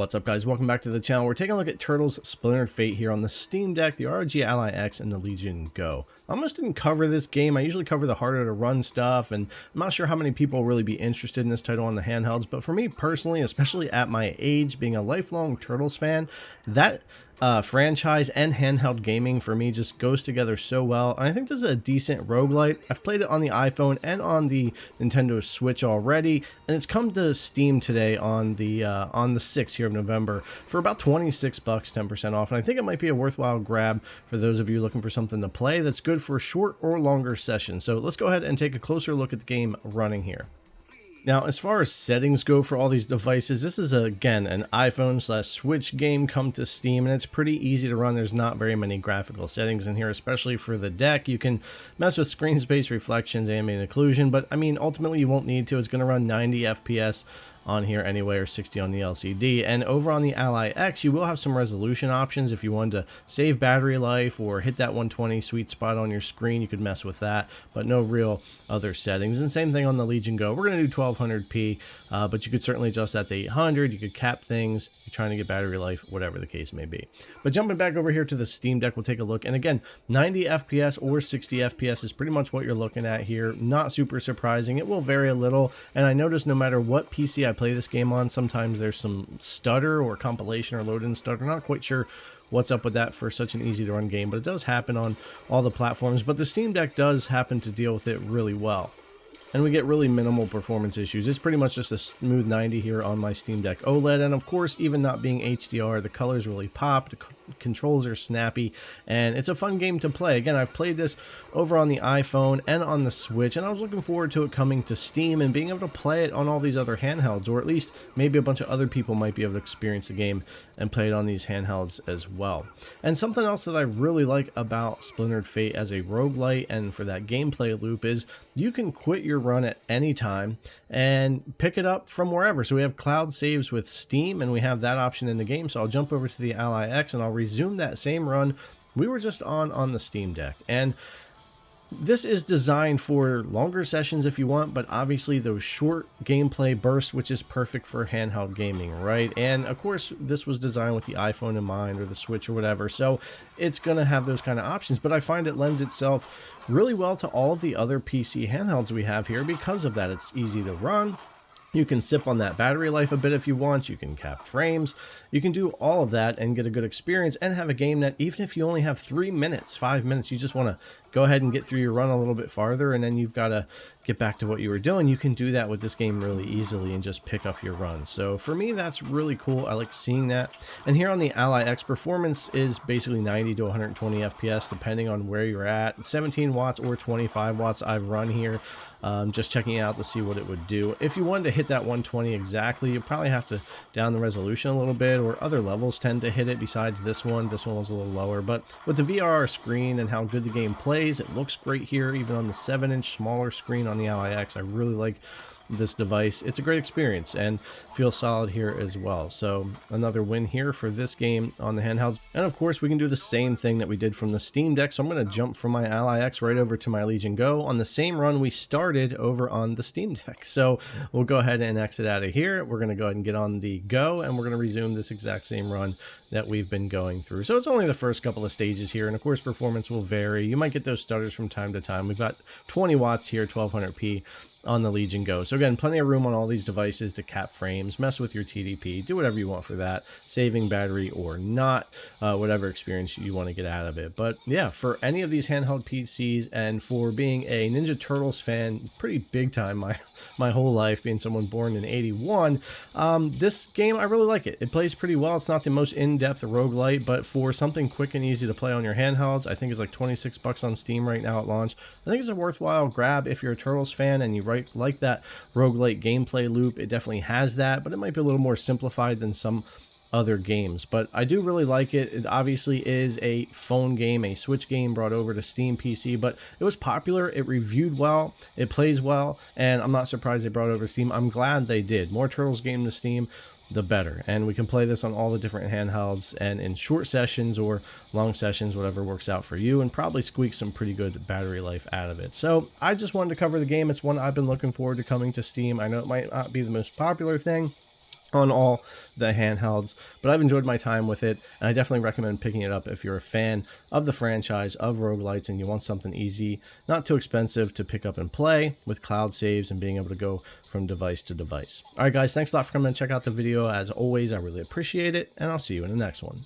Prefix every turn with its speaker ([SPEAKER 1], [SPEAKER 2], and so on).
[SPEAKER 1] What's up, guys? Welcome back to the channel. We're taking a look at Turtles Splintered Fate here on the Steam Deck, the ROG Ally X, and the Legion Go. I almost didn't cover this game. I usually cover the harder to run stuff, and I'm not sure how many people will really be interested in this title on the handhelds, but for me personally, especially at my age, being a lifelong Turtles fan, that franchise and handheld gaming for me just goes together so well. And I think this is a decent roguelite. I've played it on the iPhone and on the Nintendo Switch already, and it's come to Steam today on the 6th here of November for about 26 bucks, 10% off. And I think it might be a worthwhile grab for those of you looking for something to play that's good for short or longer sessions. So let's go ahead and take a closer look at the game running here. Now, as far as settings go for all these devices, this is, again, an iPhone/Switch game come to Steam, and it's pretty easy to run. There's not very many graphical settings in here, especially for the deck. You can mess with screen space, reflections, ambient occlusion, but, I mean, ultimately you won't need to. It's going to run 90 FPS on here anyway, or 60 on the LCD. And over on the Ally X, you will have some resolution options. If you wanted to save battery life or hit that 120 sweet spot on your screen, you could mess with that, but no real other settings. And same thing on the Legion Go. We're going to do 1200p, but you could certainly adjust that to 800. You could cap things, you're trying to get battery life, whatever the case may be. But jumping back over here to the Steam Deck, we'll take a look. And again, 90 FPS or 60 FPS is pretty much what you're looking at here. Not super surprising. It will vary a little, and I notice no matter what PC I play this game on, sometimes there's some stutter or compilation or load-in stutter. Not quite sure what's up with that for such an easy to run game, but it does happen on all the platforms. But the Steam Deck does happen to deal with it really well, and we get really minimal performance issues. It's pretty much just a smooth 90 here on my Steam Deck OLED, and of course, even not being HDR, the colors really pop, the controls are snappy, and it's a fun game to play. Again, I've played this over on the iPhone and on the Switch, and I was looking forward to it coming to Steam and being able to play it on all these other handhelds, or at least maybe a bunch of other people might be able to experience the game and play it on these handhelds as well. And something else that I really like about Splintered Fate as a roguelite and for that gameplay loop is you can quit your run at any time and pick it up from wherever. So we have cloud saves with Steam, and we have that option in the game. So I'll jump over to the Ally X and I'll resume that same run we were just on the Steam Deck. And this is designed for longer sessions if you want, but obviously those short gameplay bursts, which is perfect for handheld gaming, right? And of course, this was designed with the iPhone in mind, or the Switch or whatever, so it's going to have those kind of options. But I find it lends itself really well to all of the other PC handhelds we have here because of that. It's easy to run. You can sip on that battery life a bit if you want. You can cap frames. You can do all of that and get a good experience and have a game that even if you only have 3 minutes, 5 minutes, you just want to go ahead and get through your run a little bit farther, and then you've got to get back to what you were doing. You can do that with this game really easily and just pick up your run. So for me, that's really cool. I like seeing that. And here on the Ally X, performance is basically 90 to 120 FPS depending on where you're at. 17 watts or 25 watts I've run here. Just checking it out to see what it would do. If you wanted to hit that 120 exactly, you probably have to down the resolution a little bit, or other levels tend to hit it besides this one. This one was a little lower, but with the VRR screen and how good the game plays, it looks great here, even on the 7-inch smaller screen on the Ally X. I really like this device. It's a great experience and feels solid here as well. So another win here for this game on the handhelds. And of course, we can do the same thing that we did from the Steam Deck. So I'm going to jump from my Ally X right over to my Legion Go on the same run we started over on the Steam Deck. So we'll go ahead and exit out of here. We're going to go ahead and get on the Go, and we're going to resume this exact same run that we've been going through. So it's only the first couple of stages here, and of course performance will vary. You might get those stutters from time to time. We've got 20 watts here, 1200p on the Legion Go. So again, plenty of room on all these devices to cap frames, mess with your TDP, do whatever you want for that, saving battery or not, whatever experience you want to get out of it. But yeah, for any of these handheld PCs, and for being a Ninja Turtles fan, pretty big time my whole life, being someone born in 81, this game, I really like it. It plays pretty well. It's not the most in-depth roguelite, but for something quick and easy to play on your handhelds, I think it's like 26 bucks on Steam right now at launch. I think it's a worthwhile grab if you're a Turtles fan and you like that roguelite gameplay loop. It definitely has that, but it might be a little more simplified than some other games. But I do really like it. It obviously is a phone game, a Switch game brought over to Steam PC, but it was popular. It reviewed well, it plays well, and I'm not surprised they brought it over to Steam. I'm glad they did. More Turtles game to Steam, the better. And we can play this on all the different handhelds and in short sessions or long sessions, whatever works out for you, and probably squeak some pretty good battery life out of it. So I just wanted to cover the game. It's one I've been looking forward to coming to Steam. I know it might not be the most popular thing, on all the handhelds, but I've enjoyed my time with it, and I definitely recommend picking it up if you're a fan of the franchise of roguelites and you want something easy, not too expensive to pick up and play with cloud saves and being able to go from device to device. Alright guys, thanks a lot for coming and check out the video. As always, I really appreciate it, and I'll see you in the next one.